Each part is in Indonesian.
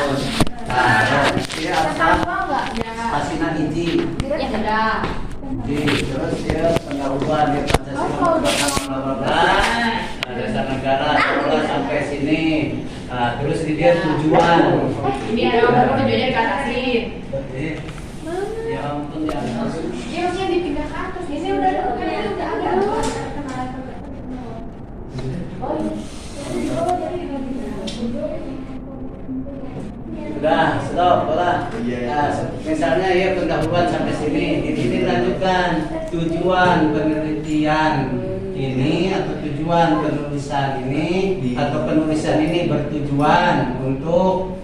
Nah, dia spasinya hiji. Ya sudah. Terus dia pendahuluan dia Pancasila bla bla bla. Dasar negara sekolah sampai sini. Nah, terus dia tujuan. Ini ada tujuannya dikatasin. Ya ampun ya. Dia harusnya dipindah ke atas. Ini udah ada Oh Sudah, stop, bola. Nah, misalnya ya pendahuluan sampai sini. Ini lanjutkan tujuan penelitian ini atau tujuan penulisan ini atau penulisan ini bertujuan untuk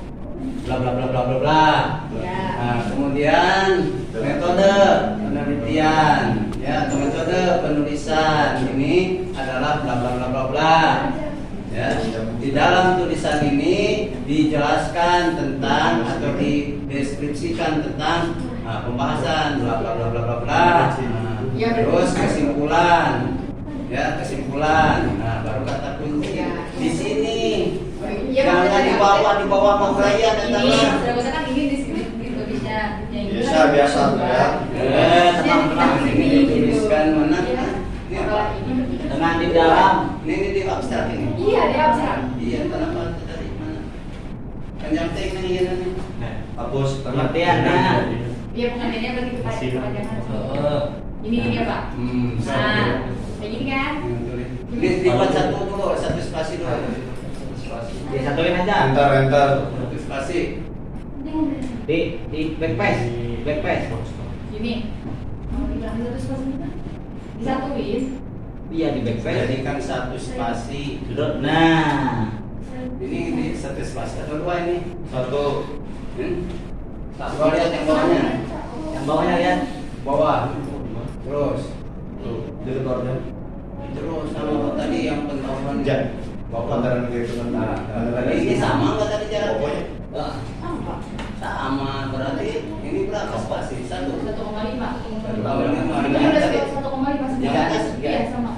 bla bla bla bla bla bla. Nah, kemudian metode penelitian ya atau metode penulisan ini adalah bla bla bla bla bla. Ya, di dalam tulisan ini dijelaskan tentang atau dideskripsikan tentang pembahasan bla bla bla bla bla bla. Terus kesimpulan. Ya, kesimpulan. Nah, baru kata kunci di sini. Jangan di bawah mau raya Ini kan ini di sini gitu bisa. Biasa ya. Tenang ini dituliskan mana? Tenang di dalam. Ini di abstrak ini. Iya, dia abstrak. Iya, kenapa tadi mana? Kan yang teknik ini. Hapus Pengertiannya. Iya, pengertiannya berarti kepanjangan. Ini dia, Pak. Nah, kayak gini kan? Ini dibuat satu dulu, satu spasi dulu. Ya satuin aja. Enter. Satu spasi. Di backpass. Ini. Mau dibilang satu spasi kita? Disatuin. Iya di backpass. Jadikan satu spasi. Duduk. Nah. Ini satu spasi atau dua ini? Satu. Coba lihat yang bawahnya. Yang bawahnya lihat. Bawah. Terus. Jadi kornya. Terus sama tadi yang pendahuluan. Bapak antara itu kan. Ini sama nggak tadi jaraknya? Pokoknya. Sama. Sama berarti ini berapa spasi? 1,5. 1,5. Ini udah 1,5. Di atas? Iya, sama.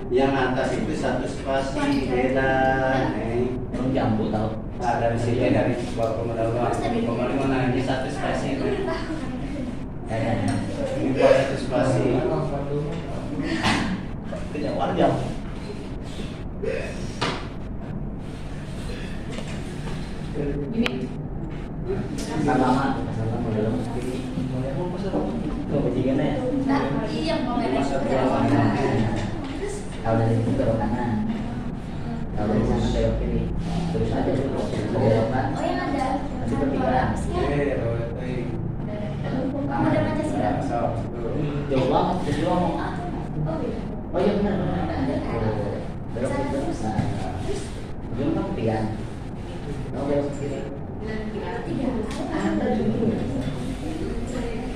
Yang atas itu satu spasi beda. Belum jambu tahu. Nah, dari sini dari bawah pendahuluan. Kemana ini satu spasi. Ini buat satu spasi. Tidak wajar. Ini. Sama dalam kiri. Tuh kejikan ya. Iya, mau Kalau dari itu belok kanan. Kalau dari sana belok kiri. Terus aja dulu. Belok kan. Oh, yang ada. Nanti pertigaan. Ada Pancasila. Jauh banget. Jauh mau. Oh iya benar. Belok terus. Belum kan pertigaan. Mau belok kiri.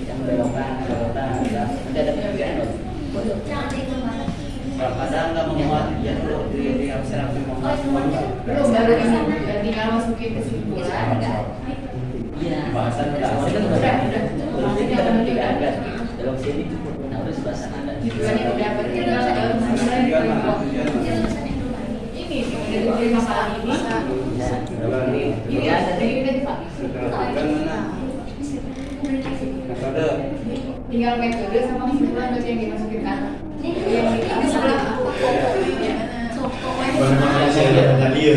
Yang belokan. Nanti ada pertigaan loh. Kadang nggak memuat ya di abstrak memuat. Belum baru ini. Dan tinggal masukin kesimpulan. Iya. Bahasan udah. Terus kita kan tidak ada. Dalam sini cukup. Nah udah sebelah sana ada. Tujuannya udah tinggal ini dari masalah ini. Ini ada dari kita di Pak. Metode. Tinggal metode sama kesimpulan berarti yang dimasukin kanan. Yang di sebelah Bagaimana saya lihat tadi ya.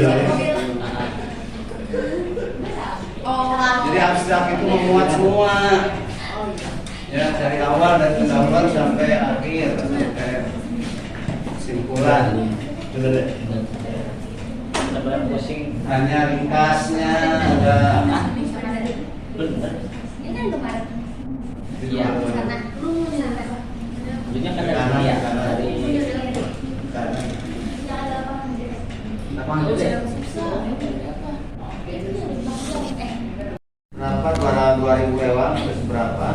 Jadi abstrak itu memuat semua. Ya dari awal dan pendahuluan sampai akhir sampai kesimpulan. Benar deh. Benar pusing. Hanya ringkasnya ada. Benar. Ini kan kemarin. Iya. Sana. Ujungnya kan dari ya. Dari lapangan itu ya. Kenapa 2000 lewat terus berapa?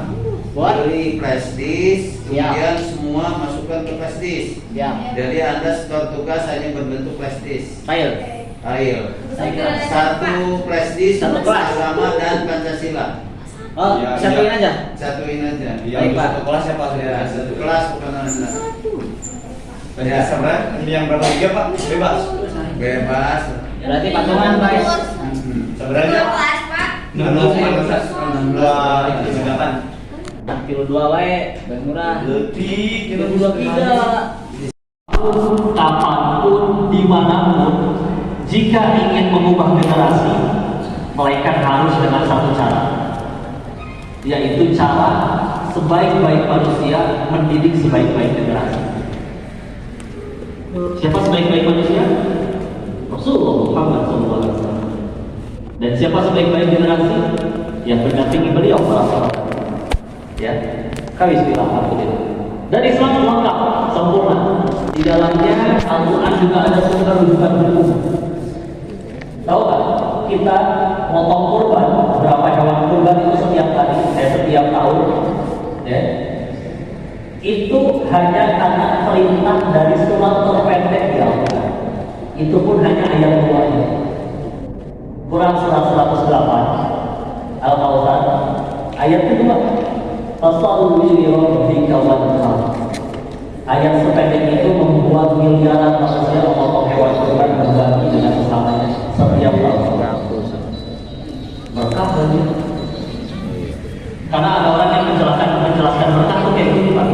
Buat? Beli flash disk, Ya. kemudian semua masukkan ke flash disk. Ya. Jadi Anda store tugas hanya berbentuk flash disk. File. Satu flash disk, Satu kelas. agama dan Pancasila. Oh, Ya, satuin ya. aja. Satuin aja. Iya, Baik, Pak. satu kelas ya Pak. Ya, satu kelas bukan Anda. Ya, sebenarnya ini yang berapa giga Pak? Bebas. Bebas. Berarti patungan, guys. Sebenarnya 12 Pak. 16 kilo 2 wae, bang murah. Lebih Kilo 2 tidak. Kapanpun, dimanapun, jika ingin mengubah generasi, melainkan harus dengan satu cara, yaitu cara sebaik-baik manusia mendidik sebaik-baik generasi. Siapa sebaik-baik manusia? Rasulullah Muhammad SAW. Dan siapa sebaik-baik generasi? Yang mendampingi beliau para sahabat. Ya, kawis bila alhamdulillah. Dan Islam lengkap, sempurna. Di dalamnya Al-Quran juga ada sumber rujukan hukum. Tahu kan? Kita motong kurban, berapa hewan kurban itu setiap tahun, ya. Itu hanya karena perintah dari surat terpendek di Al-Quran. Itu pun hanya ayat 2-nya. Quran surat 108 Al-Kautsar ayat kedua. Fasalli li rabbika wanhar. Ayat sependek itu membuat miliaran manusia memotong hewan kurban berbagi dengan sesamanya setiap tahun. Berkah bagi. Karena ada orang yang menjelaskan berkah itu kayak gini Pak.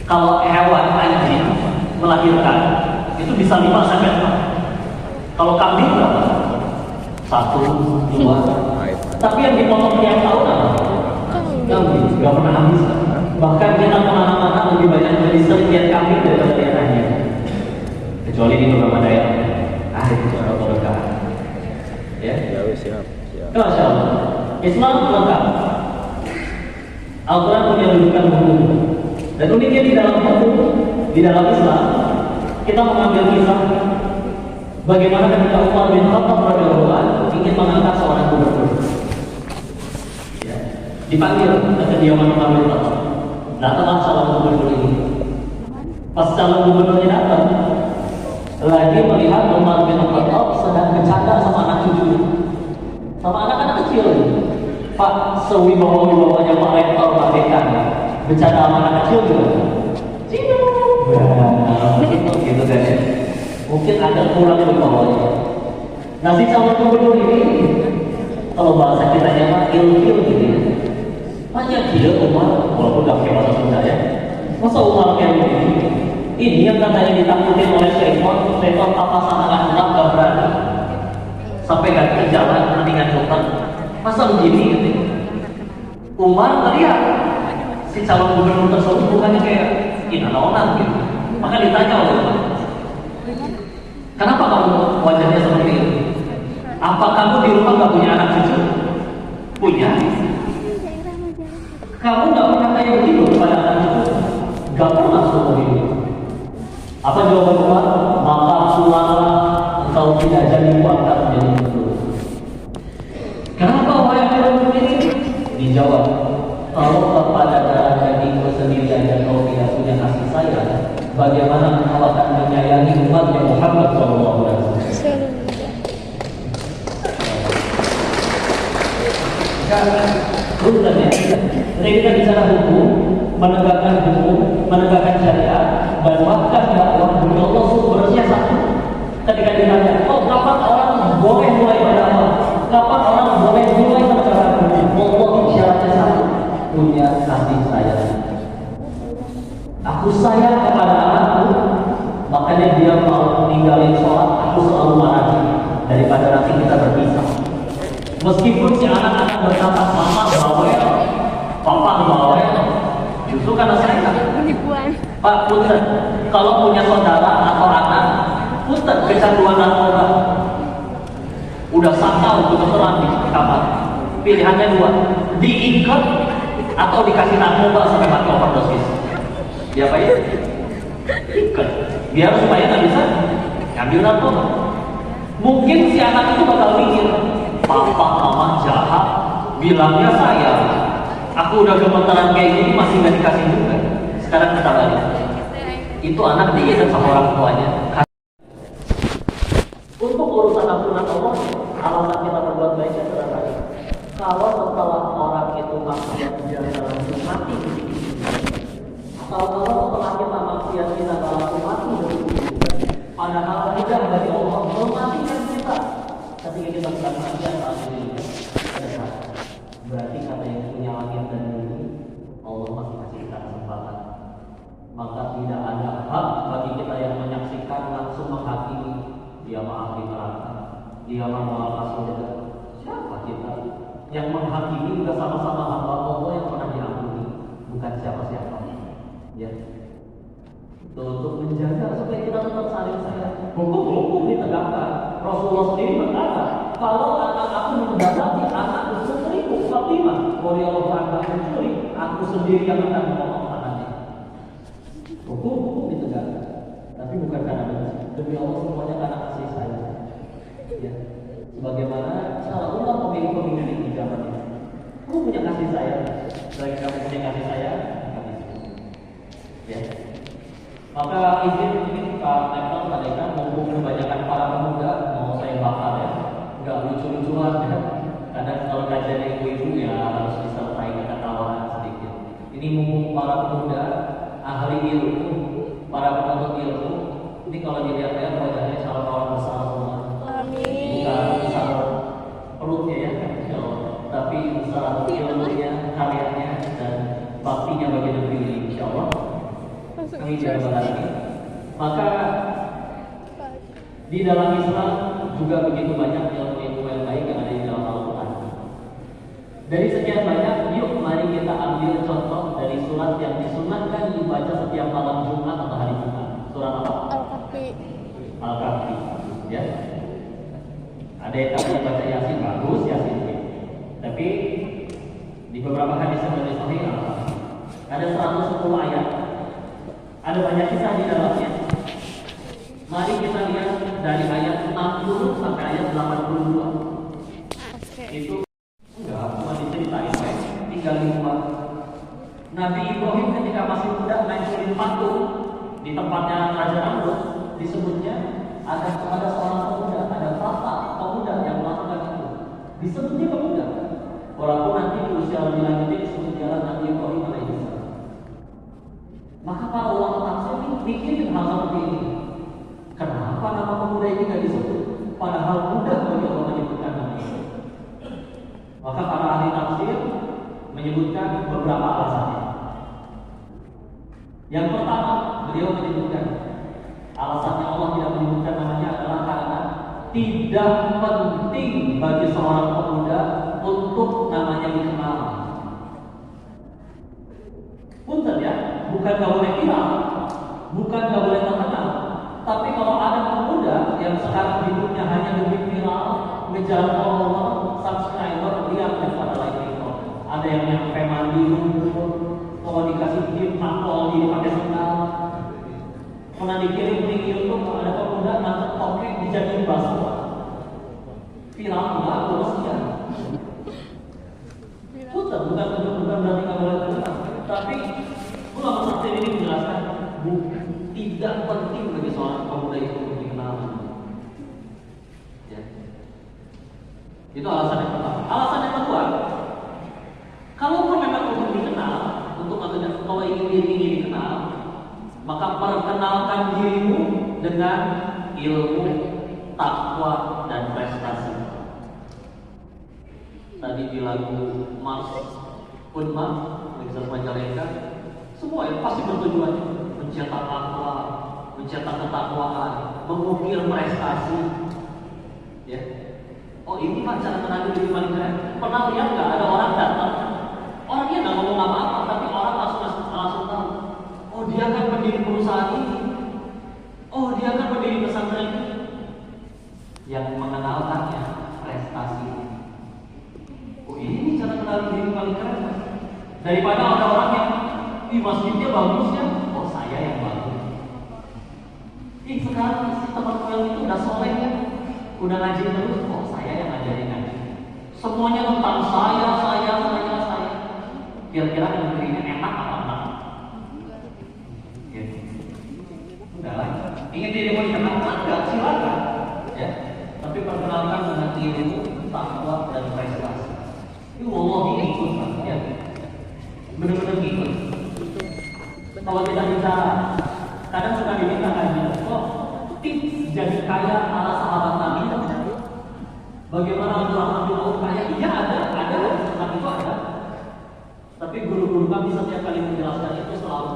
Kalau hewan anjing melahirkan itu bisa 5 sampai 6. Kalau kambing berapa? 1, 2. Tapi yang dipotong tiap tahun apa? Kambing, nggak pernah habis. Bahkan kita kemana-mana lebih banyak beli setiap kambing daripada tiap anjing. Kecuali di beberapa daerah. Itu cara berkah. Ya, siap. Masya Allah. Islam lengkap. Al-Quran punya rujukan hukum. Dan uniknya di dalam hukum, di dalam Islam, kita mengambil kisah bagaimana ketika Umar bin Khattab radhiyallahu anhu ingin mengangkat seorang gubernur. Ya. Dipanggil ke kediaman Umar bin Khattab. Datanglah calon gubernur ini. Pas calon gubernurnya datang, lagi melihat Umar bin Khattab sedang bercanda sama anak cucunya, sama anak-anak kecil ini. Pak, sewibawa-wibawanya Pak Rektor Pak Dekan bercanda sama anak kecil juga. Gitu kan ya. Mungkin agak kurang wibawanya. Nah si calon gubernur ini, kalau bahasa kita mah ilfil gitu ya. Banyak dia Umar, walaupun gak pakai bahasa Sunda ya. Masa Umar kayak begini? Ini yang katanya ditakutin oleh Syaitan papasan anak-anak gak berani. Sampai ganti jalan mendingan dokter. Masa begini gitu. Umar melihat si calon gubernur tersebut bukannya kayak orang gitu. Maka ditanya oleh Umar, kenapa kamu wajahnya seperti itu? Apa kamu di rumah gak punya anak cucu? Punya. Kamu gak pernah kayak begitu kepada anak cucu? Gak pernah seumur hidup. Apa jawaban Umar? Maka pulanglah engkau tidak jadi kuangkat menjadi gubernur. Kenapa wahai gubernur ini? Dijawab, kalau kepada darah dagingmu sendiri aja kau tidak punya kasih sayang, bagaimana engkau akan menyayangi umatnya Muhammad SAW? Bukan ya? Jadi kita bicara hukum, menegakkan syariat, dan bahkan dakwah demi Allah sumbernya satu. Ketika ditanya, kapan orang boleh mulai berdakwah? Kapan orang boleh mulai berbicara? Allah syaratnya satu, punya kasih sayang. Aku sayang kepada anakku, makanya dia mau ninggalin sholat, aku selalu marahi daripada nanti kita berpisah. Meskipun si anak-anak berkata mama bawel, papa bawel, justru karena saya Pak Punten, kalau punya saudara atau anak, Punten kecanduan narkoba, udah sakau kebetulan di kamar. Pilihannya 2, diikat atau dikasih narkoba sampai mati overdosis. Diapain? Ikat, biar supaya nggak bisa ngambil narkoba. Mungkin si anak itu bakal mikir, papa mama jahat, bilangnya saya. Aku udah gemeteran kayak gini masih nggak dikasih juga. Sekarang kita balik. Itu anak diikat sama orang tuanya. Untuk urusan ampunan Allah, alasan kita berbuat baik adalah tadi. Kalau setelah orang itu maksiat dia langsung mati, kalau setelah kita maksiat kita langsung mati, padahal tidak dari Allah mematikan kita. neraka. Dialah Maha Surga. Siapa kita yang menghakimi? Juga sama-sama hamba Allah yang pernah diampuni, bukan siapa-siapa. Ya. Itu untuk menjaga supaya kita tetap saling sayang. Hukum ditegakkan. Rasulullah sendiri berkata, kalau anak aku mendapati anak istriku Fatimah radhiyallahu anha mencuri, aku sendiri yang akan menolong anaknya. Hukum ditegakkan, tapi bukan karena benci. Demi Allah semuanya karena kasih sayang. Ya. Sebagaimana Allah memilih pemimpin di zaman ini. Kamu punya kasih sayang, selagi kamu punya kasih sayang, kami ya. Maka izin ini Pak Mentor sampaikan, mumpung kebanyakan para pemuda mau saya bakar ya, nggak lucu-lucuan ya. Kadang kalau kajian ibu-ibu ya harus disertai ketawa sedikit. Ini mumpung para pemuda, ahli ilmu, para penuntut ilmu, ini kalau dilihat-lihat wajahnya calon orang besar semua. Bukan besar perutnya ya, tapi besar ilmunya, karyanya dan baktinya bagi negeri ini, insya Allah. Kami jaga ini. Maka di dalam Islam juga begitu banyak ilmu-ilmu yang baik yang ada di dalam Al-Quran. Dari sekian banyak, yuk mari kita ambil contoh dari surat yang disunahkan dibaca setiap malam Jumat atau hari Jumat. Surat apa? Al-Kahfi. Al-Kahfi. Ya. Ada yang katanya baca Yasin, bagus Yasin. Tapi di beberapa hadis yang dari Sahih ada 110 ayat. Ada banyak kisah di dalamnya. Mari kita lihat dari ayat 60 sampai ayat 82. Itu enggak cuma diceritain, tinggal dibuat. Nabi Ibrahim ketika masih muda ngancurin patung di tempatnya Raja Namrud, disebutnya ada seorang pemuda, ada bapak pemuda yang melakukan itu. Disebutnya pemuda. Walaupun nanti di usia lebih lanjut disebut jalan Nabi Ibrahim alaihissalam. Maka para ulama tafsir mikirin hal seperti ini. Kenapa nama pemuda ini tidak disebut? Padahal mudah bagi Allah menyebutkan nama itu. Maka para ahli tafsir menyebutkan beberapa alasannya. Yang pertama, beliau menyebutkan alasannya Allah tidak menyebutkan namanya adalah karena tidak penting bagi seorang pemuda untuk namanya dikenal. Punten ya, bukan gak boleh viral, bukan gak boleh terkenal. Tapi kalau ada pemuda yang sekarang hidupnya hanya demi viral, ngejar follower, subscriber, dia pada like itu. Ada yang nyampe mandi lumpur, kalau dikasih gift tampol di pakai sendal. Pernah dikirim link YouTube ada pemuda nangkep tokek dijadiin bakso. Viral enggak, terus ya. Punten, bukan berarti gak boleh terkenal. Tapi ulama tafsir ini menjelaskan tidak penting bagi seorang pemuda itu untuk dikenal. Ya. Itu alasan yang pertama. Alasan yang kedua, kalaupun memang untuk dikenal, untuk kalau ingin dikenal, maka perkenalkan dirimu dengan ilmu, takwa dan prestasi. Tadi di lagu Mars Unma Rizal Majalengka, semua yang pasti bertujuan mencetak akhlak, mencetak ketakwaan, mengukir prestasi. Ya. Oh ini kan cara tenaga di paling keren. Pernah lihat nggak ada orang datang, orangnya nggak ngomong apa-apa, tapi orang langsung tahu. Oh dia kan pendiri perusahaan ini. Oh dia kan pendiri pesantren ini. Yang mengenalkannya prestasi. Oh ini cara tenaga di paling keren. Daripada ada orang yang di masjidnya bagus ya, oh saya yang bagus. Sekarang si teman yang itu udah soleh ya, udah ngaji terus, oh saya yang ngajarin ngaji. Semuanya tentang saya. Kira-kira negerinya enak apa enggak? Ya. Udahlah, ingin dirimu dikenal enggak? Silakan. Ya. Tapi perkenalkan dengan ilmu, takwa dan prestasi. Itu Allah ini ikut ya. Benar-benar ngikut. Kalau kita bicara, kadang suka diminta kajian, kok tips jadi kaya ala sahabat Nabi? Bagaimana Abdurrahman bin Auf kaya? Iya ada seperti itu ada. Tapi guru-guru kami setiap kali menjelaskan itu selalu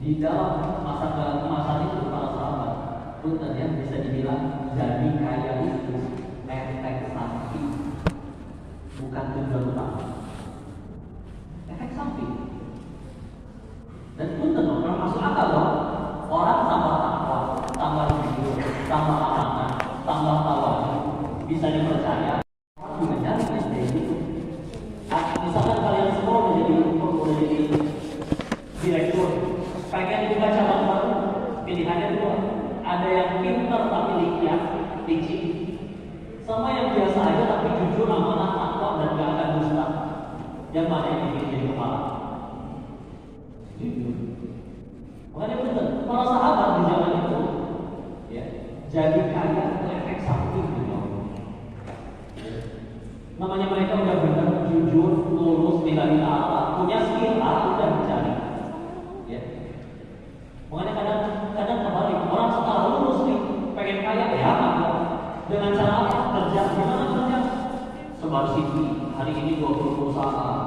di dalam masa itu para sahabat punten ya, bisa dibilang jadi kaya itu efek samping, bukan tujuan utama. Efek samping. Dan punten orang masuk akal loh. Orang tambah takwa, tambah jujur, tambah amanah, tambah tawadu, bisa dipercaya. Juga nyari yang kayak gitu. Misalkan kalian semua udah jadi direktur, pengen buka cabang baru, pilihannya dua. Ada yang pintar tapi liar, licik, sama yang biasa aja tapi jujur, amanah, takwa dan gak akan dusta. Yang mana yang ingin jadi kepala? Jujur. Makanya benar, para sahabat di zaman itu, ya, jadi kaya itu efek samping gitu. Namanya mereka udah benar, jujur, lurus, lillahi ta'ala, punya skill A, udah mencari. Ya. Makanya kadang kebalik, orang setelah lulus nih, pengen kaya, ya apa? Dengan cara apa? Kerja, gimana kerja? Sebar CV, hari ini 20 perusahaan,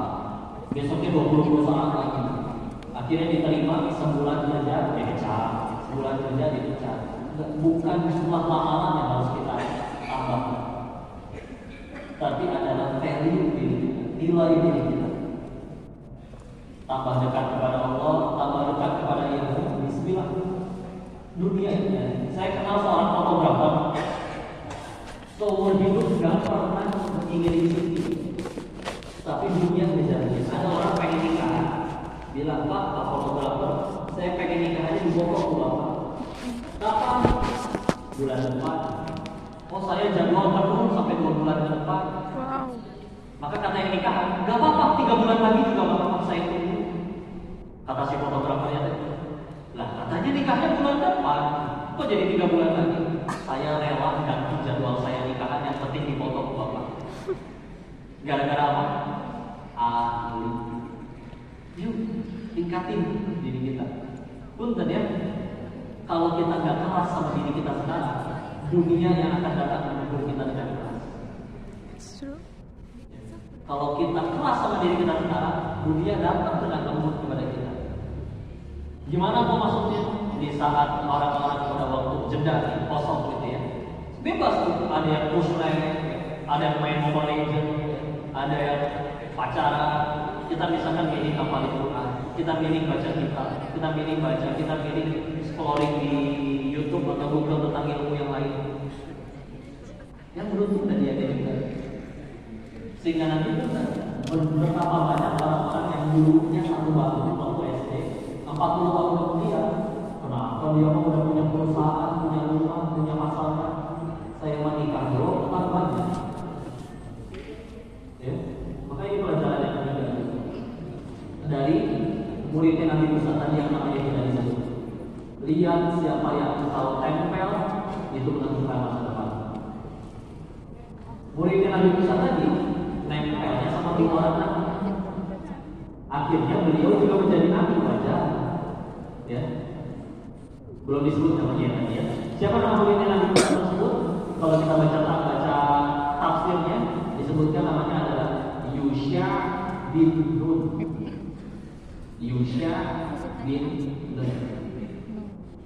besoknya 20 perusahaan lagi. Akhirnya diterima, sebulan kerja, dipecat, sebulan kerja, dipecat. Bukan jumlah lamaran yang harus kita tambah, tapi adalah value diri kita, nilai diri kita. Tambah dekat kepada Allah, tambah dekat kepada ilmu. Bismillah. Dunia ini, saya kenal seorang fotografer. Seumur hidup gak pernah ingin di sini, tapi dunia menjadi. Ada orang pengen nikah, bilang Pak fotografer, saya pengen nikah aja di Bogor tuh Bapak. Kapan? Bulan depan. Oh saya jadwal penuh sampai 2 bulan ke depan. Wow. Maka kata yang nikah, gak apa-apa 3 bulan lagi juga Bapak saya tunggu. Kata si fotografernya tadi, lah katanya nikahnya bulan depan, kok jadi 3 bulan lagi? Saya rela ganti jadwal saya nikahan, yang penting dipoto Bapak. Gara-gara apa? Ahli. Yuk tingkatin diri kita. Punten ya, kalau kita gak keras sama diri kita sekarang, dunia yang akan datang menegur kita dengan keras. Kalau kita keras sama diri kita sekarang, dunia datang dengan lembut kepada kita. Gimana mau maksudnya? Di saat orang-orang pada waktu jeda kosong gitu ya, bebas tuh. Ada yang push rank, ada yang main Mobile Legends, ada yang pacaran. Kita misalkan milih hafal Quran, kita milih baca kitab, kita milih baca, kita milih scrolling di YouTube atau Google tentang ilmu yang lain. Yang beruntung tadi ada juga. Sehingga nanti betapa banyak orang-orang yang dulunya satu bangun waktu SD, 40 tahun kemudian, kenapa dia mau udah punya perusahaan, punya rumah, punya masalah, saya menikah dulu, tetap banyak. Ya, maka ini pelajaran yang ada dari muridnya Nabi Musa tadi yang namanya kita disebut. Lihat siapa yang tahu tempel, itu menentukan masa depan. Muridnya Nabi Musa tadi nempelnya sama 5 orang nabi. Akhirnya beliau juga menjadi nabi wajah. Ya, belum disebut namanya tadi ya. Siapa nama muridnya Nabi Musa tersebut? Kalau kita baca tafsirnya, disebutkan namanya adalah Yusha bin Nun. Yusha bin Nun.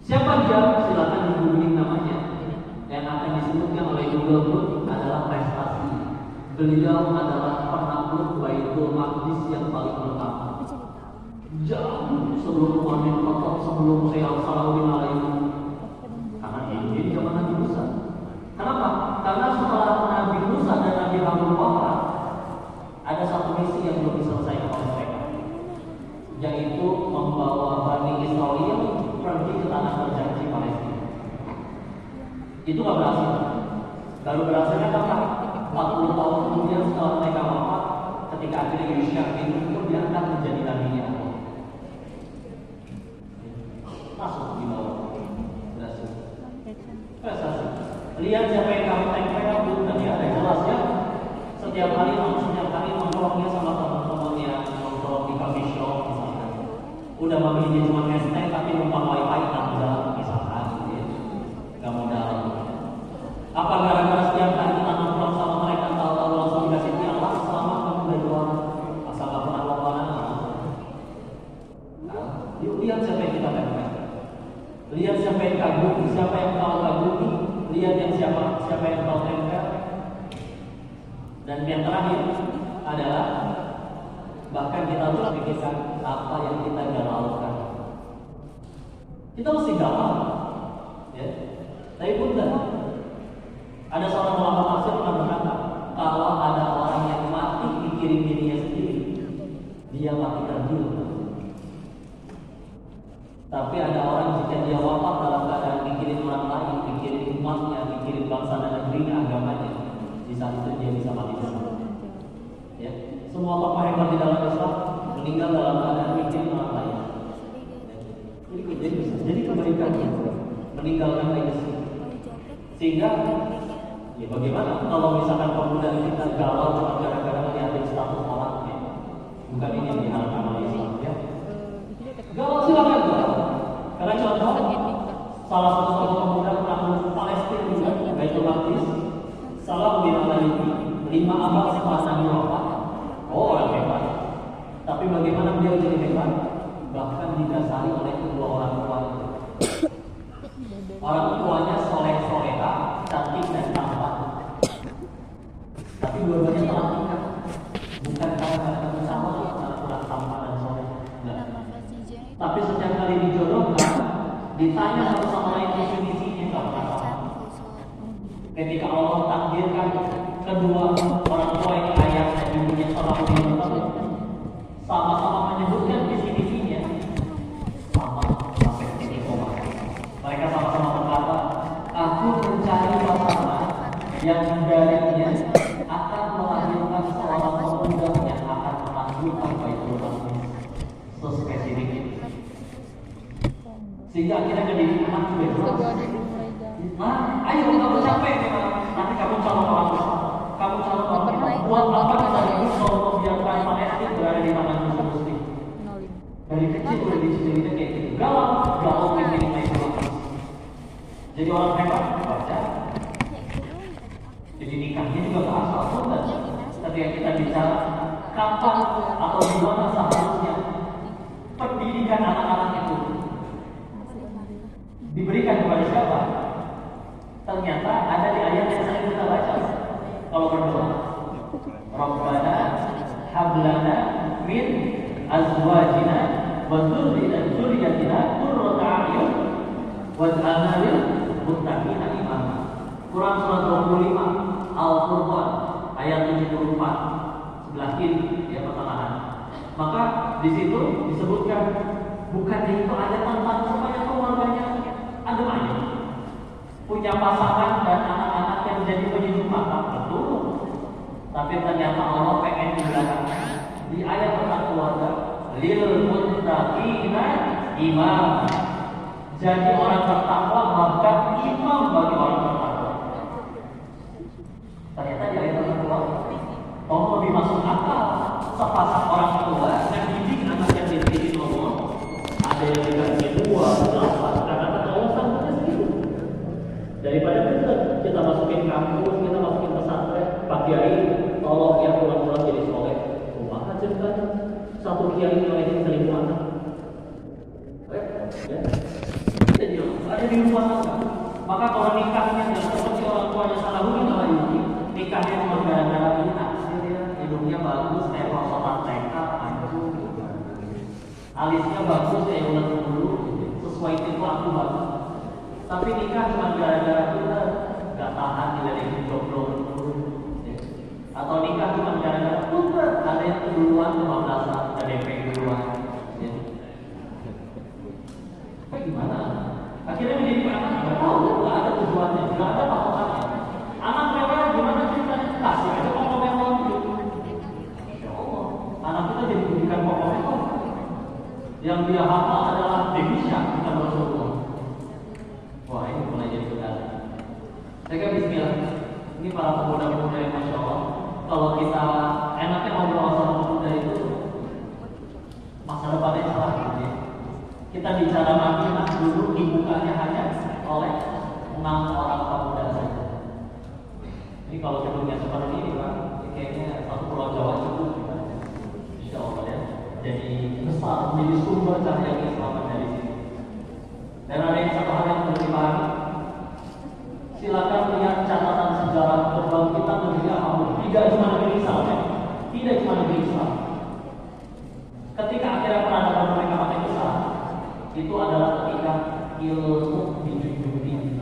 Siapa dia? Silakan di-googling namanya. Yang akan disebutkan oleh Google pun adalah prestasi. Beliau adalah penakluk Baitul Maqdis yang paling pertama. Jauh sebelum Umar bin Khattab, sebelum Sayyid Salahuddin alaihi. Karena ini zaman Nabi Musa. Kenapa? Karena setelah Nabi Musa dan Nabi Harun wafat, ada satu misi yang belum diselesaikan oleh mereka, yaitu membawa Bani Israel pergi ke tanah berjanji Palestina. Itu nggak berhasil. Baru berhasilnya kapan? 40 tahun kemudian setelah mereka wafat, ketika akhirnya Yusha bin Nun diangkat menjadi nabi Allah. Masuk di bawah. Berhasil. Prestasi. Lihat siapa yang kamu tempel pun tadi ada jelas ya. Setiap hari nongkrongnya sama teman-temannya, nongkrong di coffee shop misalkan. Udah membelinya cuma hashtag tapi numpang wifi tanpa jalan misalkan gitu ya. Gak modal. Apa gara-gara setiap hari kita nongkrong sama mereka tahu-tahu langsung dikasih piala selama kamu udah juara asal gak pernah lomba. Yuk lihat siapa yang kita tempel. Lihat siapa yang kagum, siapa yang tahu siapa yang tahu tempel. Dan yang terakhir adalah bahkan kita harus pikirkan apa yang kita galaukan. Kita mesti galau, ya. Tapi punten, ada seorang ulama tafsir pernah berkata, kalau ada orang yang mati mikirin dirinya sendiri, dia mati tergiur. Tapi ada orang jika dia wafat dalam keadaan mikirin orang lain, mikirin umatnya, mikirin bangsa dan negerinya, agamanya, di saat itu dia bisa mati bersama. Ya, semua tokoh hebat di dalam Islam meninggal dalam keadaan mikirin orang lain. Jadi kebaikan meninggalkan legacy. Sehingga, ya bagaimana kalau misalkan pemuda kita galau cuma gara-gara melihat status orangnya, bukan ini yang diharapkan oleh Islam, ya. Galau silakan galau. Karena contoh, salah satu tokoh pemuda pernah Palestina juga, Baitul Maqdis, Salah bin Al-Alibi, 5 abad setelah Nabi wafat. Oh, yang hebat. Tapi bagaimana beliau jadi hebat? Bahkan didasari oleh kedua orang tuanya. Orang tuanya soleh-soleha, cantik dan tampan. Tapi dua-duanya telah nikah. Bukan karena kamu sama, karena kurang tampan dan soleh. Enggak. Tapi setiap kali dijodohkan, ditanya satu sama lain visi-misinya nggak pernah sama. Ketika Allah takdirkan kedua orang tua ini, ayah dan ibunya sama-sama menyebutkan visi-misinya, sama sampai titik koma. Mereka sama-sama berkata, aku mencari pasangan yang darinya akan melahirkan seorang pemuda yang akan melanjutkan Baitul Maqdis. Spesifik itu. Sehingga akhirnya menjadi anak bebas. Ayo kamu capek nanti kamu calon orang besar. Kamu calon orang besar. Buat apa kita hidup kalau membiarkan Palestina berada di tangan musuh muslim? Dari kecil udah dicicilin kayak gitu. Galau mikirin Baitul Maqdis. Jadi orang hebat baca. Jadi nikahnya juga gak asal dan ketika kita bicara kapan atau di mana seharusnya pendidikan anak-anak itu diberikan kepada siapa? Ternyata ada di ayat yang sering kita baca. Kalau berdoa, Rabbana hablana min azwajina wa dzurriyyatina qurrata a'yun waj'alna lil muttaqina imama. Quran surat 25 Al-Furqan ayat 74 sebelah kiri ya pertengahan. Maka di situ disebutkan bukan itu ada tentang supaya keluarganya ada banyak punya pasangan dan anak-anak yang menjadi penyejuk mata, betul. Tapi ternyata Allah pengen dibilang di ayat tentang keluarga lil muttaqina imam. Jadi orang bertakwa bahkan imam bagi orang bertakwa. Ternyata di ayat tentang keluarga Allah lebih masuk akal sepasang orang tua dan didik anak yang dididik Allah. Ada yang dikasih 2, 8 karena kata Allah sangatnya segitu. Daripada kita masukin kampus, kita masukin pesantren, Pak Kiai, tolong yang pulang-pulang jadi soleh. Rumah aja kan, satu kiai ngelainin 1000 anak. Ya. Jadi ada di rumah tangga. Maka kalau nikahnya dan seperti orang tuanya Salahuddin Al-Ayyubi, nikahnya cuma gara-gara ini naksir ya, hidungnya bagus kayak prosotan TK, alisnya bagus kayak ulat bulu, sesuai tipe aku bagus. Tapi nikah cuma gara-gara kita gak tahan diledekin jomblo, atau nikah cuma gara-gara putar ada yang keduluan 15-an, ada DP duluan. Kayak gimana? Akhirnya menjadi anak nggak tahu, nggak ada tujuannya, nggak ada patokannya. Anak mewah gimana ceritanya? Kasih aja pokok mewah gitu. Ya Allah, anak kita jadi pendidikan pokok mewah. Yang dia hafal adalah Indonesia, bukan Rasulullah. Wah ini mulai jadi benar. Saya kira Bismillah. Ini para pemuda-pemuda yang Masya Allah. Kalau kita enaknya ngobrol sama pemuda itu masa depannya cerah gitu ya. Kita bicara Madinah dulu dibukanya hanya oleh 6 orang pemuda saja. Ini kalau gedungnya seperti ini Pak, kayaknya satu pulau Jawa cukup gitu. Insya Allah ya. Jadi besar, menjadi sumber cahaya keislaman dari sini. Dan ada yang satu hal yang perlu dipahami. Silakan lihat saudara berbang kita negeri apapun, tidak cuma negeri Islam, ya. Tidak cuma negeri Islam. Ketika akhirnya peradaban mereka pakai Islam, itu adalah ketika ilmu dijunjung tinggi.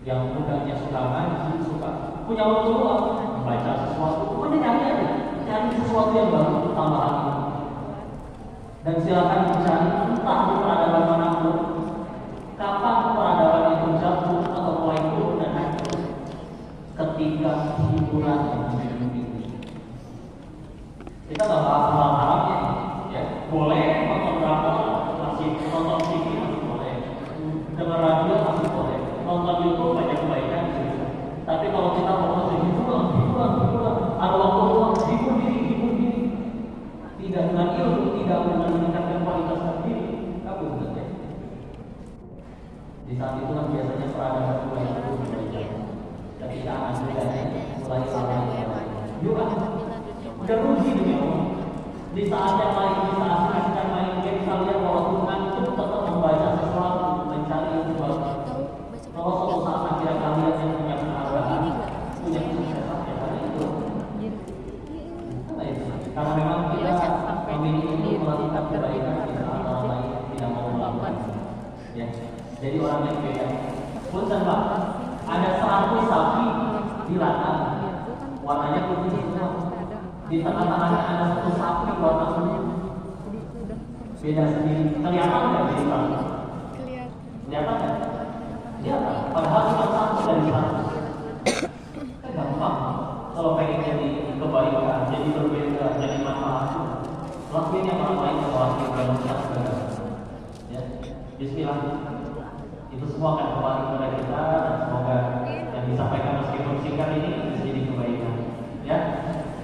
Yang mudanya suka ngaji, suka punya waktu luang, membaca sesuatu, pokoknya nyari aja, cari sesuatu yang baru, tambahan ilmu. Dan silakan dicari entah di peradaban manapun, kapan peradaban itu jatuh atau mulai turun dan hancur, ketika hiburan yang dijunjung tinggi. Kita nggak bahas hal haramnya, ya boleh nonton drakor, masih nonton TV masih boleh, dengar radio masih boleh, nonton YouTube banyak kebaikan. Tapi kalau kita mau hiburan, ada waktu luang, hibur diri, tidak dengan ilmu, tidak dengan meningkatkan kualitas diri, kabur saja. Di saat itulah biasanya peradaban mulai turun dari jauh. Ketika anak mudanya mulai lalai, yuk udah rugi dunia Allah. Di saat yang lain, di saat sedang main game, kalian walaupun ngantuk tetap membaca sesuatu, mencari ilmu baru. Kalau suatu saat akhirnya kalian yang punya penghargaan, punya kesuksesan, ya kalian itu. Karena memang kita memiliki untuk melakukan kebaikan di saat orang lain tidak mau melakukan. Ya, jadi orang yang beda. Punten Pak, ada 100 sapi di ladang, warnanya putih semua. Di tengah-tengahnya ada 1 sapi warna kuning. Beda sendiri. Kelihatan nggak beda Pak? Kelihatan nggak? Kelihatan. Padahal cuma 1 dari 100. Kan gampang. Kalau pengen jadi kebaikan, jadi berbeda, jadi manfaat, lakuin yang orang lain kalau lakuin yang kita. Ya, Bismillah. Itu semua akan kembali kepada kita dan semoga yang disampaikan meskipun singkat ini bisa jadi kebaikan. Ya,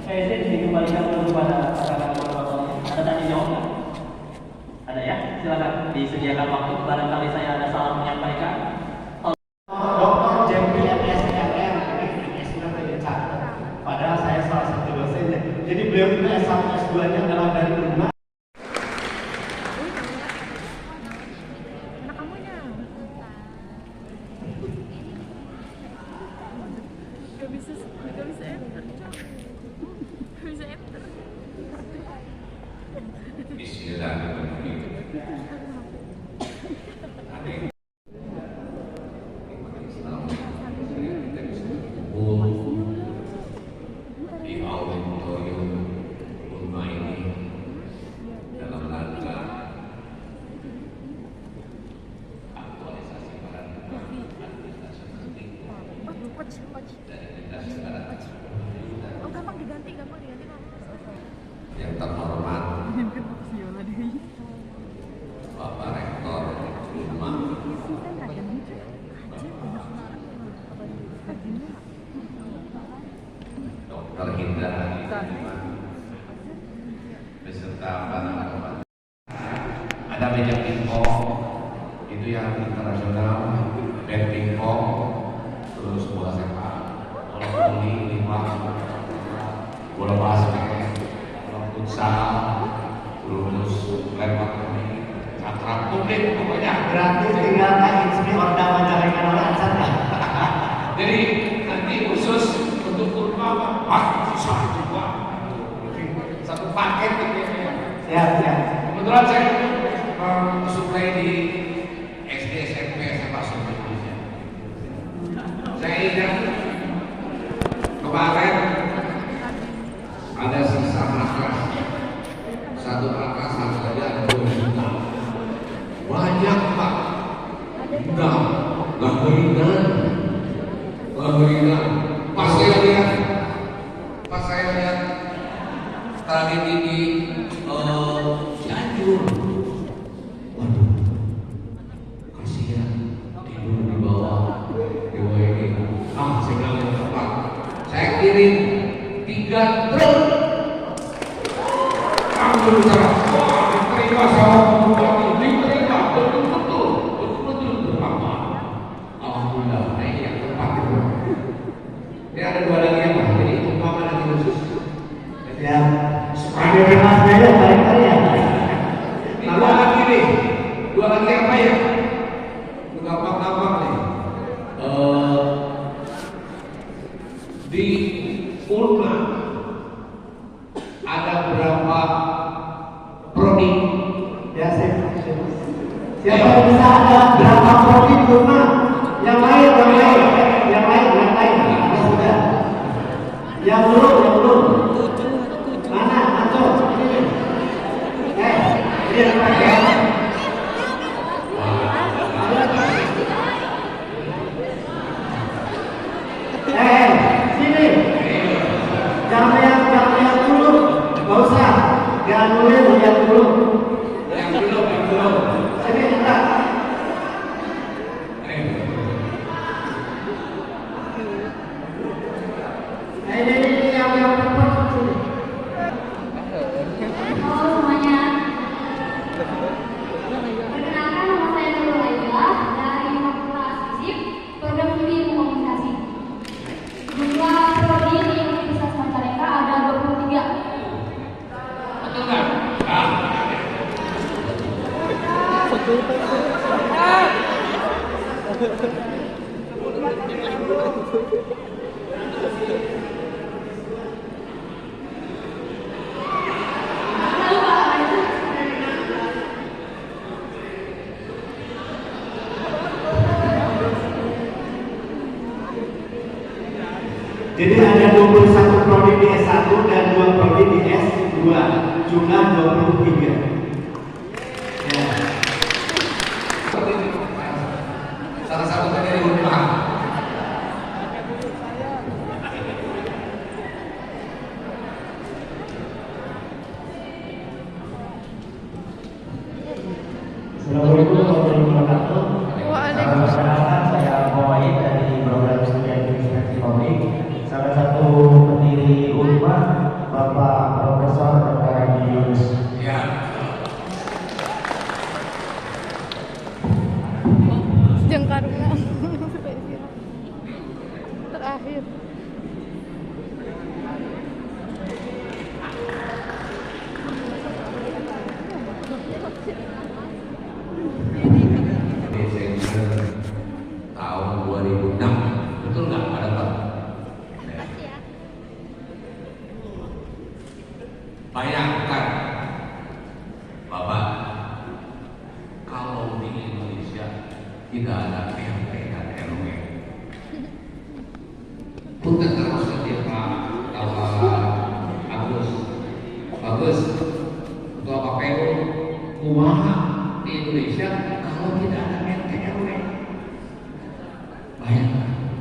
ini dikembalikan dulu pada kakak-kakak. Ada tanya jawabnya? Ada ya? Silakan disediakan waktu. Barangkali saya ada salah menyampaikan. Dr. Jemil SRM, padahal saya salah satu dosennya. Jadi beliau itu S1, S2-nya adalah dari rumah. Yang terhormat Bapak Rektor Unma, Dr. Hinda beserta para ada meja pingpong itu yang internasional, band pingpong, terus bola sepak, bola voli, bola basket, futsal, terus lempar cakram publik, pokoknya Gratis, tinggal Insmi Orda Majalengka Lancar ya. jadi nanti khusus untuk kurma susah juga, satu paket gitu ya. Siap. Kebetulan saya suplai di SD, SMP, SMA seluruh Indonesia. Saya ingat kemarin ada sisa matras, satu matras harganya 2 juta. Banyak Pak. Enggak beringat. Pas saya lihat tadi di Cianjur, waduh, kasihan tidur di bawah ini. Saya bilang yang tepat, saya kirim 3 truk. Alhamdulillah, diterima sama bupati, diterima betul-betul bermanfaat. Alhamdulillah, ini yang tepat itu. Ini ada 2 lagi ya Pak, jadi umpama lagi khusus. Ya. Ada Mas Beda barangkali ya. Ini 2 lagi nih, 2 lagi apa ya? Gampang nih. di Ulma ada berapa prodi? Ya, siapa yang bisa ada berapa prodi di rumah? Yang lain. Ya sudah. Yang belum. Mana? Anco, ini. Ini pakai. Sini. Jangan lihat dulu. Nggak usah. Jangan lihat dulu. Yang belum. Sini, enggak. Ini yang perempuan sini. Halo semuanya. Perkenalkan, nama saya Nurul Aida dari Fakultas FISIP, Program Studi Komunikasi. Jumlah prodi di Universitas Majalengka ada 23. Betul nggak? Jadi ada 21 prodi di S1 dan 2 prodi di S2, jumlah 23. Ya. Salah satu dari Ulma. Assalamualaikum warahmatullahi wabarakatuh. Perkenalkan, saya Muhammad dari Program Studi Administrasi Publik. Salah satu pendiri Ulma, Bapak Profesor Dr. Yunus. Ya. Jengkarna terakhir. Desember tahun 2006, betul nggak pada Pak? Bayangkan, Bapak, kalau di Indonesia tidak ada RT dan RW. Punten termasuk dia Pak Agus, Ketua KPU, kumaha di Indonesia kalau tidak ada RT RW. Bayangkan,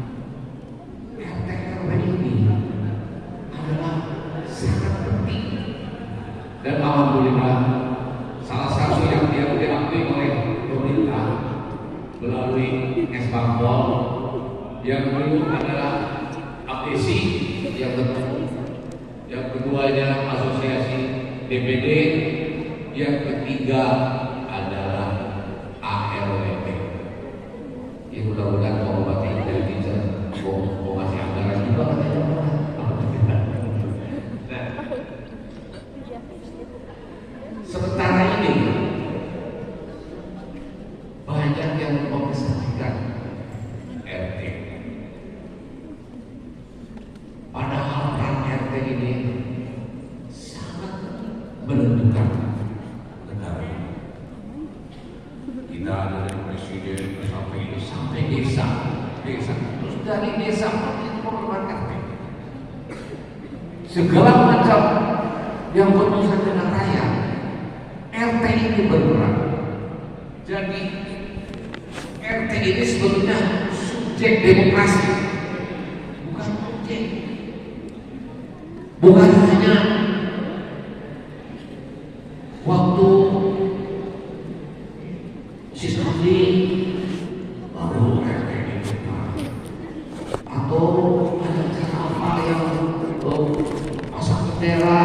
RT RW ini adalah sangat penting. Dan alhamdulillah salah satu yang dia diakui oleh pemerintah melalui Esbangpol yang dulu adalah APSI yang keduanya asosiasi DPD, yang ketiga adalah ARWP. Ya mudah-mudahan mengobati intelijen, mau kasih anggaran juga katanya. Sementara ini banyak yang mengesampingkan RT. Padahal peran RT ini sangat menentukan negara. Tidak ada dari presiden sampai desa, terus dari desa program RT. Segala macam yang berurusan dengan rakyat, RT ini berperan. Jadi RT ini sebetulnya subjek demokrasi, bukan objek. Bukan hanya waktu siswandi baru RT ini berperan, atau ada cara apa yang pasang bendera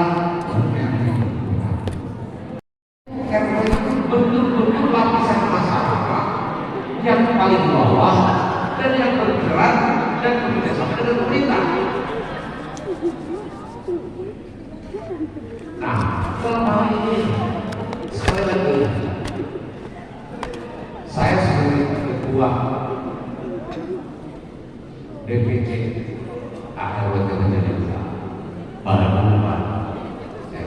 baru RT ini berperan. RT itu betul-betul lapisan masyarakat yang paling bawah dan yang bergerak dan bekerjasama dengan pemerintah. Nah, selama ini sekali lagi saya sebagai ketua DPC akhir waktu menjadi pada menemukan saya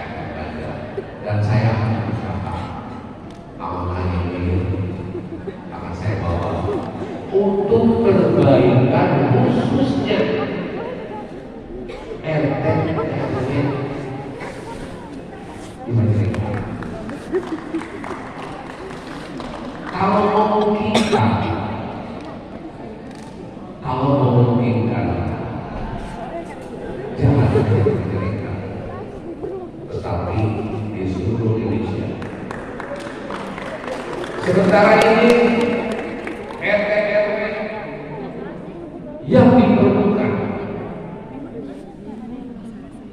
akan belajar dan saya akan berusaha amanah ini akan saya bawa untuk perbaikan khususnya RT di Majalengka. Kalau memungkinkan, jangan hanya di Majalengka, tetapi di seluruh Indonesia. Sementara ini RT RW yang diperlukan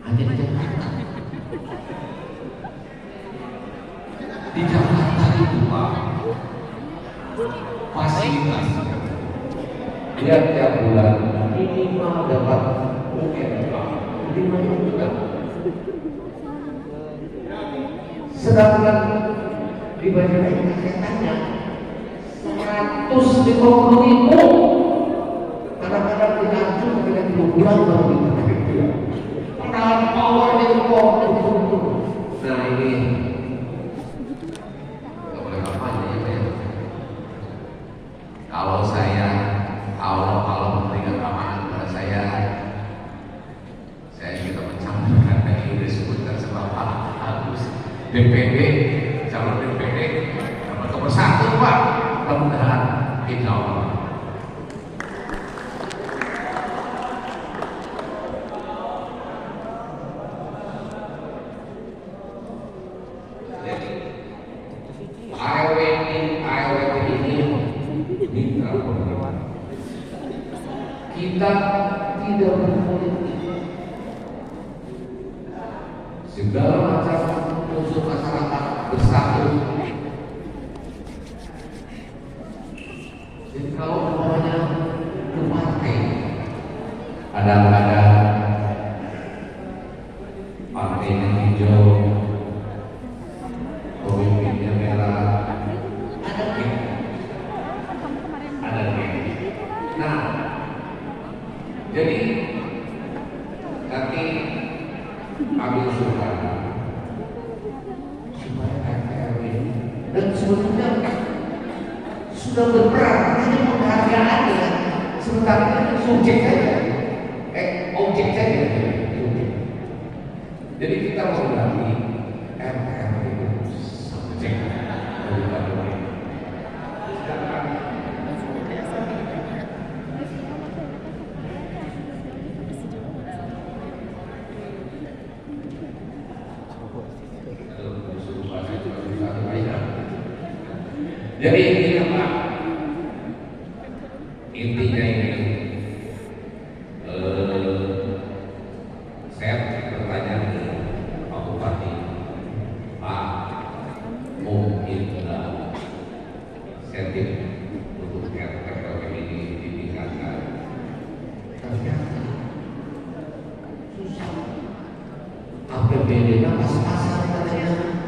hanya di Jakarta. Di Jakarta itu Pak, fasilitas lihat tiap bulan minimal dapat UMK 5 juta. Sedangkan di Majalengka saya tanya 150.000, kadang-kadang diacu ketika 3 bulan baru diterima. Padahal powernya kok betul-betul. Nah ini nggak boleh kampanye ya. Kalau saya Allah memberikan amanah kepada saya juga mencampurkan yang disebutkan sama Pak Agus DPD, calon DPD nomor 1 Pak, mudah-mudahan insya Allah. ARW ini mitra pemerintah. Kita tidak berpolitik. Segala macam unsur masyarakat bersatu. Jadi kalau namanya ke partai, kadang-kadang partainya hijau, pemimpinnya merah, ada geng. Nah, jadi nanti kami usulkan supaya RT dan sebetulnya sudah berperan ini penghargaan ya, sementara subjek saja, objek saja. Jadi kita mau ganti RT itu subjek daripada jadi ini apa? Intinya ini saya bertanya ke Pak Bupati, Pak, mungkin insentif untuk RT ini ditingkatkan. Ternyata susah. APBD-nya pas-pasan katanya.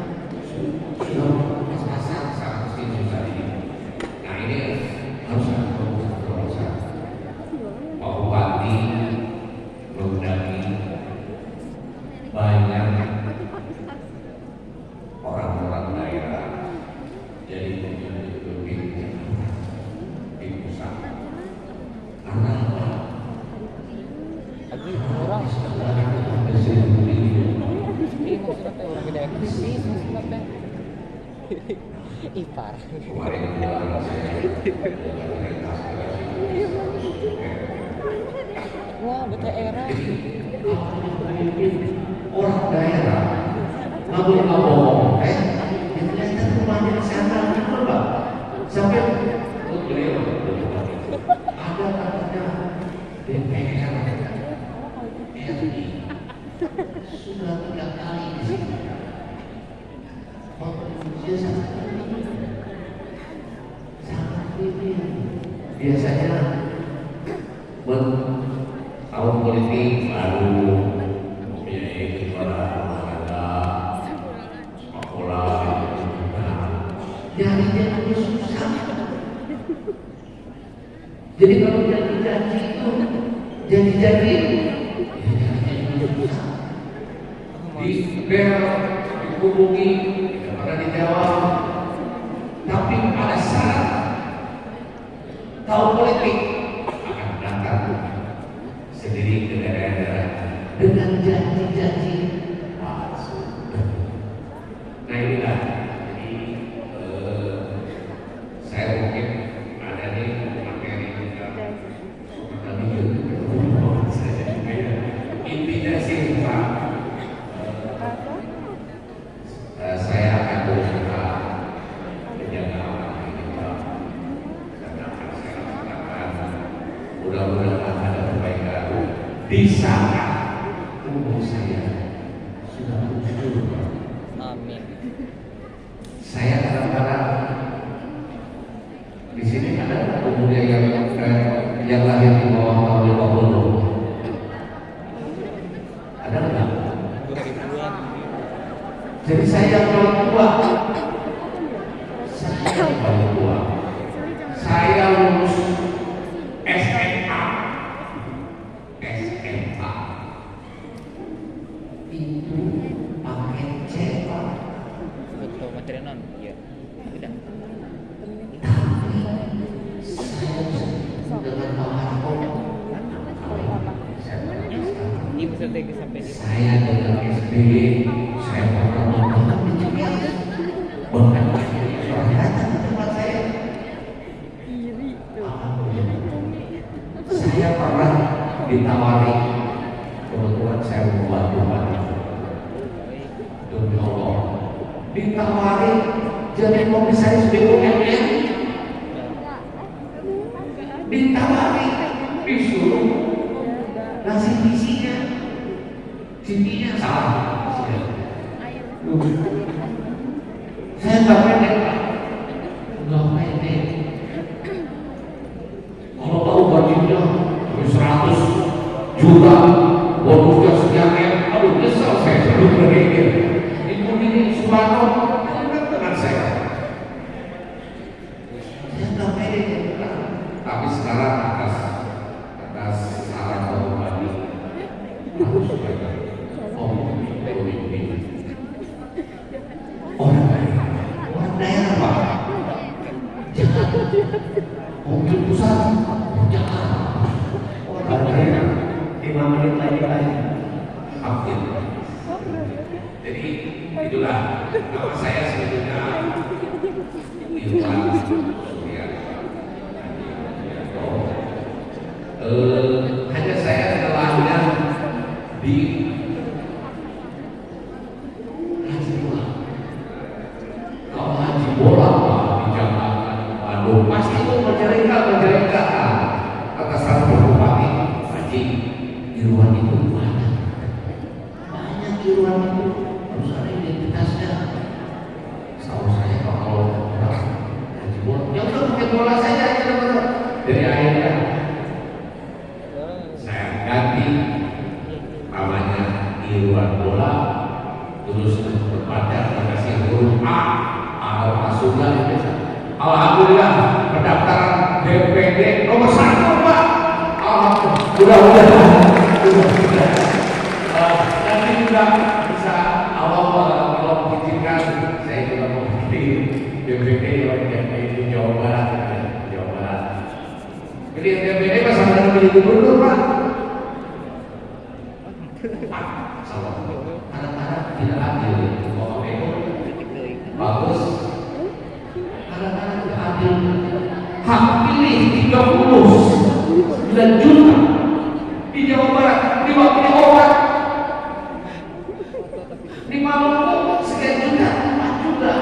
Pas-pasan 100 juta ini. Nah ini harus ada terobosan. Pak Bupati mengundangi banyak orang-orang daerah jadi pemimpin di pusat. Karena apa? Orang ipar. Wah, BTR. Orang daerah nggak boleh ngomong, ternyata rumahnya di sana gitu Pak. Sampai beliau ada katanya DPR RI sudah 3 kali di sini. Dia sangat minim. Biasanya tahun politik baru mempunyai para olahraga, sepak bola, nyarinya itu susah. Jadi kalau janji itu Jadi di bel, dihubungi, tidak pernah dijawab. Tapi pada saat tahun politik akan datang sendiri ke daerah-daerah dengan janji-janji palsu. Nah inilah, jadi saya mungkin ada nih materi tentang intinya sih Pak, saya akan berusaha menjaga apa yang kita katakan. Saya laksanakan, mudah-mudahan ada perbaikan di saat umur saya sudah muncul. Amin. Saya kadang-kadang di sini ada pemuda yang lahir di bawah tahun 50. Ada nggak? 2000-an. Jadi saya yang paling tua. Saya yang paling tua. Saya lulus SMA. Itu pakai cetak. Foto materi non. Iya. Udah. Dengan bahan pokok. Ini peserta yang sampai di Saya dengan SBY, saya pernah membangun di Cibinong. Bahkan orang datang ke tempat saya. Saya pernah ditawari, kebetulan saya membantu Pak. Demi Allah, ditawari jadi komisaris BUMN. Ditawari, disuruh ngasih visinya, CV-nya salah. Saya nggak pede, Pak. Nggak pede. Kalau tahu gajinya 100 juta, bonusnya sekian M, aduh nyesal saya sebelum berpikir. Ini Soekarno, dengan saya. Saya nggak pede, tapi sekarang atas saran Pak Bupati harus supaya orang daerah Pak, jangan mungkin pusat, jangan orang daerah 5 menit lagi Pak. hampir. Jadi itulah nama saya sebetulnya Irwan Surya. Hanya saya setelahnya di Haji Bola. Kalau Haji Bola di Jakarta, Bandung pasti itu mencerita atas satu bupati Haji Irwan itu banyak Irwan itu harus ada identitasnya. Setahu saya kalau Haji Bola, ya udah pakai bola saja dari akhirnya. Saya ganti namanya Irwan Bola, terus berpandang dikasih huruf A, masuklah. Alhamdulillah pendaftaran DPD nomor 1 Pak. Mudah-mudahan nanti juga bisa Allah kalau mengizinkan saya juga mau di DPD di Jawa Barat. Jadi DPD pas ada menjadi gubernur Pak. Salah. Kadang-kadang tidak adil. Kalau itu bagus. Kadang-kadang tidak adil. Hak pilih 39 juta di Jawa Barat diwakili orang. Di Maluku sekian juta, 4 juta.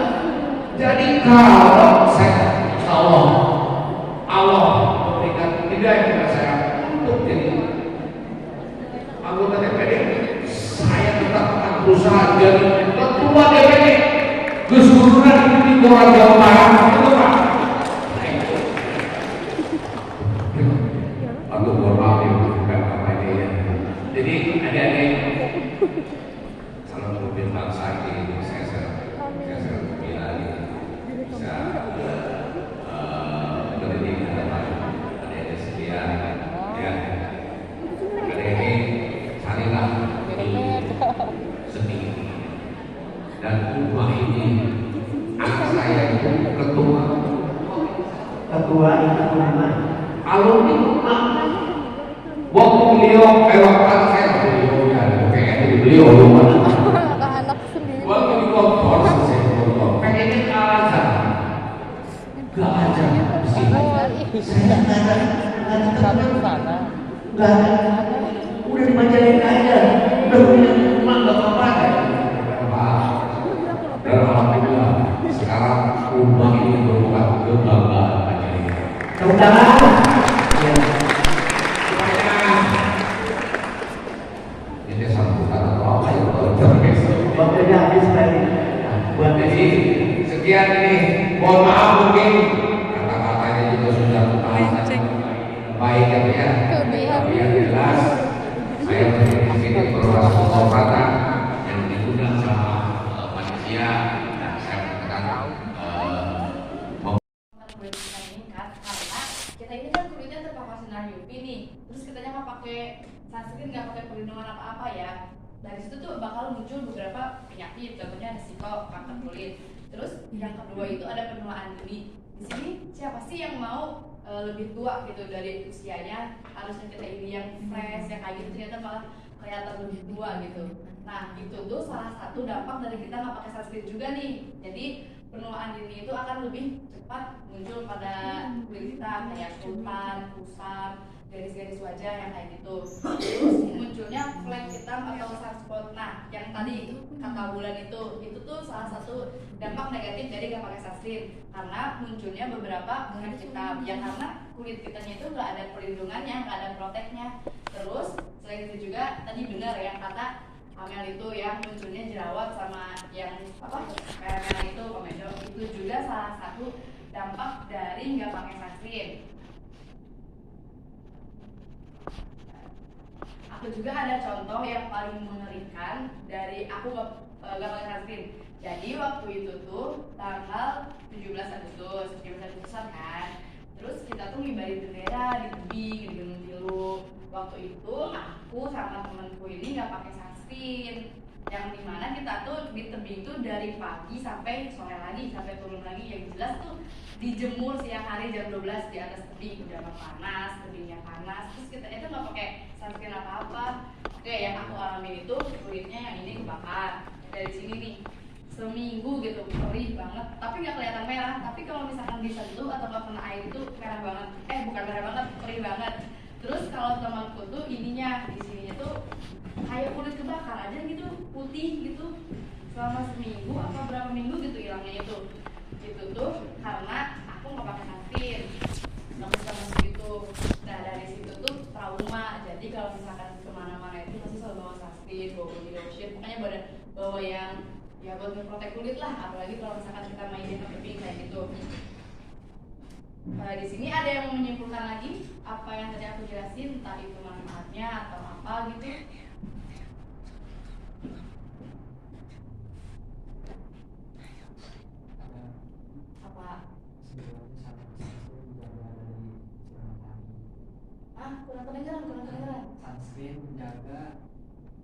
Jadi kalau saya Allah memberikan hidayah kepada saya untuk jadi anggota DPD, saya tetap akan berusaha jadi ketua DPD. Keseluruhan itu di Jawa Barat, itu Pak. Aku mohon maaf ya, bukan apa ini ya. Jadi adik-adik, kalau mobil bangsa ini saya sangat gembira bisa berdiri di hadapan adik-adik sekalian ya. Gua itu nama. Alumni waktu beliau waktu saya beliau anak sendiri. waktu di motor selesai motor pengennya ke Al-Azhar ke Al-Azhar Saya Sampai ke sana. nggak ada. Udah di Majalengka aja. Udah punya rumah nggak apa-apa. dan alhamdulillah sekarang rumah ini merupakan kebanggaan Majalengka. Tepuk tangan. Ya. Ini sambutan atau apa ya kalau terbiasa. Waktunya habis tadi. Buat Jadi sekian ini, mohon maaf mungkin kata-katanya juga sudah baik ya, tapi yang jelas saya berdiri di sini berluas kehormatan yang diundang sama manusia dan saya berkenan meningkat karena kita ini kan kulitnya terpapar sinar UV nih, terus kitanya nggak pakai sunscreen, nggak pakai perlindungan apa-apa ya. Dari situ tuh bakal muncul beberapa penyakit, contohnya risiko kanker kulit. Terus yang kedua itu ada penuaan dini. Di sini siapa sih yang mau lebih tua gitu dari usianya? Harusnya kita ini yang fresh, yang kayak gitu, ternyata malah kelihatan lebih tua gitu. Nah itu tuh salah satu dampak dari kita nggak pakai sunscreen juga nih. Jadi penuaan dini itu akan lebih cepat muncul pada kulit kita, kayak kerutan, kusam, garis-garis wajah yang kayak gitu. Terus munculnya flek hitam atau sunspot. Nah, yang tadi kata bulan itu tuh salah satu dampak negatif dari nggak pakai sunscreen, karena munculnya beberapa flek hitam yang karena kulit kitanya itu nggak ada perlindungannya, nggak ada proteknya. Terus selain itu juga tadi benar yang kata Amel itu yang munculnya jerawat sama yang apa merah itu komedo, itu juga salah satu dampak dari nggak pakai sunscreen. Aku juga ada contoh yang paling mengerikan dari aku gak pakai sunscreen. Jadi waktu itu tuh tanggal 17 Agustusan kan. Terus kita tuh ngibarin bendera di tebing di Gunung Tilu. Waktu itu aku sama temanku ini nggak pakai sunscreen. Yang dimana kita tuh di tebing tuh dari pagi sampai sore lagi, sampai turun lagi. Yang jelas tuh dijemur siang hari jam 12 di atas tebing, udah panas, tebingnya panas. Terus kita itu nggak pakai sunscreen apa-apa. Oke, yang aku alami itu kulitnya yang ini kebakar. Dari sini nih, seminggu gitu, perih banget. Tapi nggak kelihatan merah. Tapi kalau misalkan disentuh atau kena air itu merah banget. Bukan merah banget, perih banget. Terus kalau temanku tuh ininya di sininya tuh kayak kulit kebakar aja gitu, putih gitu. Selama seminggu apa berapa minggu gitu hilangnya itu. Itu tuh karena aku nggak pakai sunscreen, nggak bisa masuk gitu. Nah dari situ tuh trauma. Jadi kalau misalkan kemana-mana itu pasti selalu bawa sunscreen, bawa body lotion, pokoknya bawa yang ya buat memprotek kulit lah. Apalagi kalau misalkan kita main di tebing kayak gitu. Di sini ada yang mau menyimpulkan lagi apa yang tadi aku jelasin, entah itu manfaatnya atau apa gitu. Kurang kedengeran. Sunscreen menjaga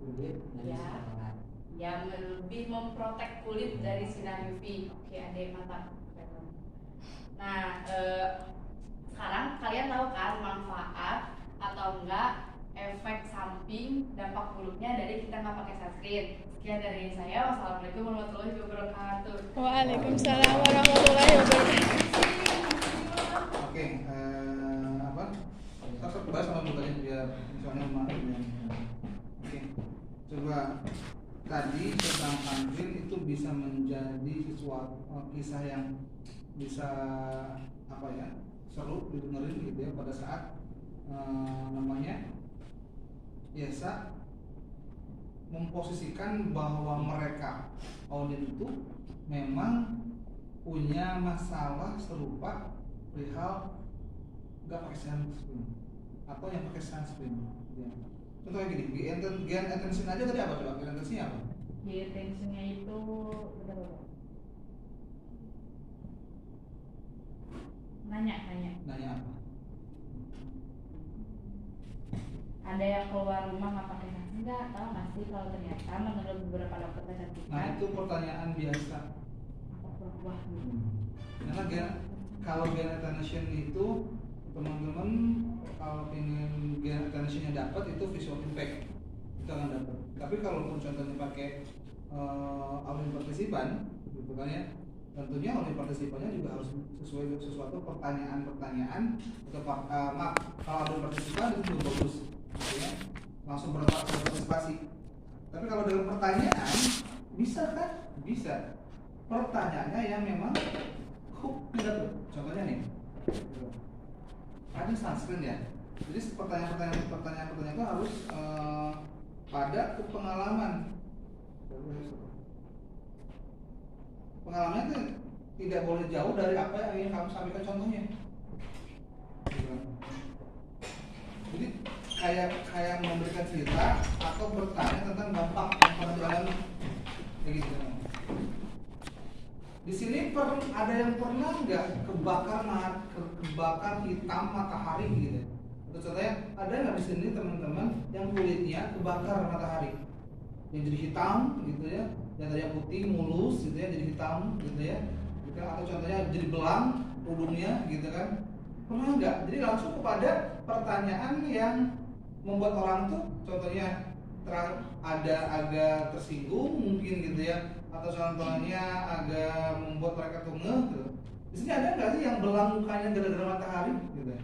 kulit dari Ya. sinar matahari. Yang lebih memprotek kulit dari sinar UV. Oke, adek mantap. Nah, sekarang kalian tahu kan manfaat atau enggak efek samping dampak buruknya dari kita nggak pakai sunscreen. Sekian dari saya. Wassalamualaikum warahmatullahi wabarakatuh. Waalaikumsalam warahmatullahi wabarakatuh. Oke, apa? Kita bahas sama bukanya biar misalnya maklum. Oke, coba tadi tentang sunscreen itu bisa menjadi sesuatu kisah yang bisa apa ya seru didengerin gitu ya pada saat namanya biasa memposisikan bahwa mereka audit itu memang punya masalah serupa perihal nggak pakai sunscreen atau yang pakai sunscreen. Ya. Contohnya gini, gen attention aja tadi apa coba? Gen attention apa? Gen attention-nya itu nanya Nanya apa? ada yang keluar rumah nggak pakai masker, nggak tahu nggak sih kalau ternyata menurut beberapa dokter kecantikan Nah itu pertanyaan biasa. apa wah Karena gen kalau gain attention itu teman-teman kalau ingin gain attentionnya dapat itu visual impact itu akan dapat. Tapi kalau contohnya pakai audiens partisipan, gitu kan ya, tentunya audiens partisipannya juga harus sesuai sesuatu pertanyaan-pertanyaan atau kalau audiens partisipan itu juga bagus, gitu ya, langsung berpartisipasi. Tapi kalau dalam pertanyaan bisa kan? Bisa. Pertanyaannya yang memang hook gitu. Contohnya nih, ada sunscreen ya. Jadi pertanyaan itu harus pada pengalaman. Pengalamannya itu tidak boleh jauh dari apa yang ingin kamu sampaikan contohnya. Jadi kayak memberikan cerita atau bertanya tentang dampak yang pernah dialami, kayak gitu. Di sini ada yang pernah nggak kebakar hitam matahari gitu? Untuk contohnya, ada nggak di sini teman-teman yang kulitnya kebakar matahari, yang jadi hitam gitu ya, yang tadinya putih mulus gitu ya, jadi hitam gitu ya, atau contohnya jadi belang ujungnya gitu kan? Pernah nggak? Jadi langsung kepada pertanyaan yang membuat orang tuh contohnya ada agak tersinggung mungkin gitu ya, atau contohnya agak membuat mereka tuh ngeh gitu. Di sini ada nggak sih yang belang mukanya gara-gara matahari gitu?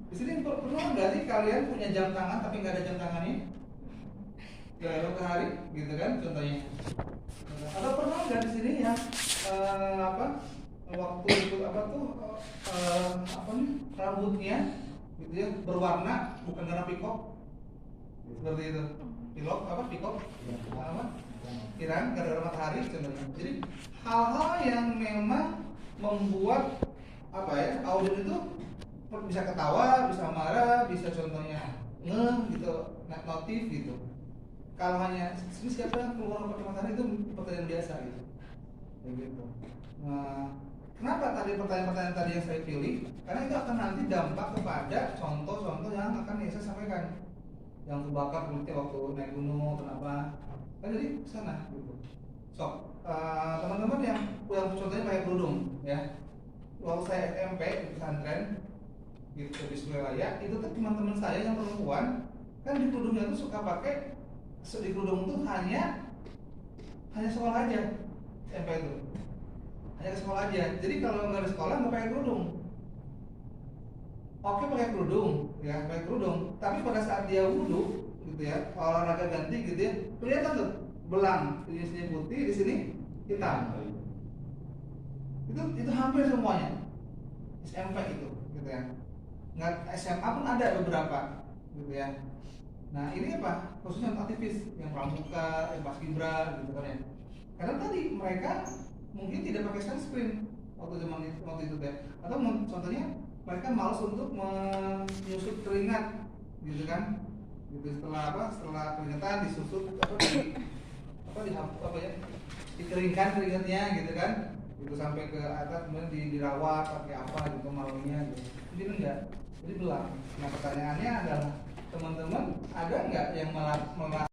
Di sini pernah nggak sih kalian punya jam tangan tapi nggak ada jam tangannya gara-gara matahari gitu kan contohnya? Atau pernah nggak di sini yang waktu itu rambutnya gitu ya berwarna bukan karena pikok seperti itu, pikok kirang gara-gara matahari contohnya. Jadi hal-hal yang memang membuat audiens itu bisa ketawa, bisa marah, bisa contohnya ngeh gitu, notif gitu. Kalau hanya ini siapa yang keluar pakai matahari itu pertanyaan biasa gitu. Kayak gitu. Nah, kenapa tadi pertanyaan-pertanyaan tadi yang saya pilih? Karena itu akan nanti dampak kepada contoh-contoh yang akan saya sampaikan. Yang kebakar kulitnya waktu naik gunung, kenapa? Kan jadi sana gitu. Teman-teman yang contohnya pakai kerudung ya. Waktu saya SMP di pesantren gitu di Surabaya, itu tuh teman-teman saya yang perempuan kan di kerudungnya tuh suka pakai di kerudung tuh hanya sekolah aja SMP itu. Hanya ke sekolah aja. Jadi kalau nggak ada sekolah nggak pakai kerudung. Oke pakai kerudung, ya pakai kerudung. Tapi pada saat dia wudhu, gitu ya, olahraga ganti gitu ya, kelihatan tuh belang di sini putih, di sini hitam. Itu hampir semuanya SMP itu, gitu ya. Nggak SMA pun ada beberapa, gitu ya. Nah ini apa? Khususnya aktivis yang pramuka, yang paskibra, gitu kan ya. Karena tadi mereka mungkin tidak pakai sunscreen waktu itu deh, atau contohnya mereka malas untuk menyusut keringat gitu kan, gitu setelah keringatan disusut dikeringkan keringatnya gitu kan, gitu sampai ke atas kemudian dirawat pakai apa gitu malamnya gitu. Jadi enggak, jadi belang. Nah pertanyaannya adalah teman-teman ada nggak yang malah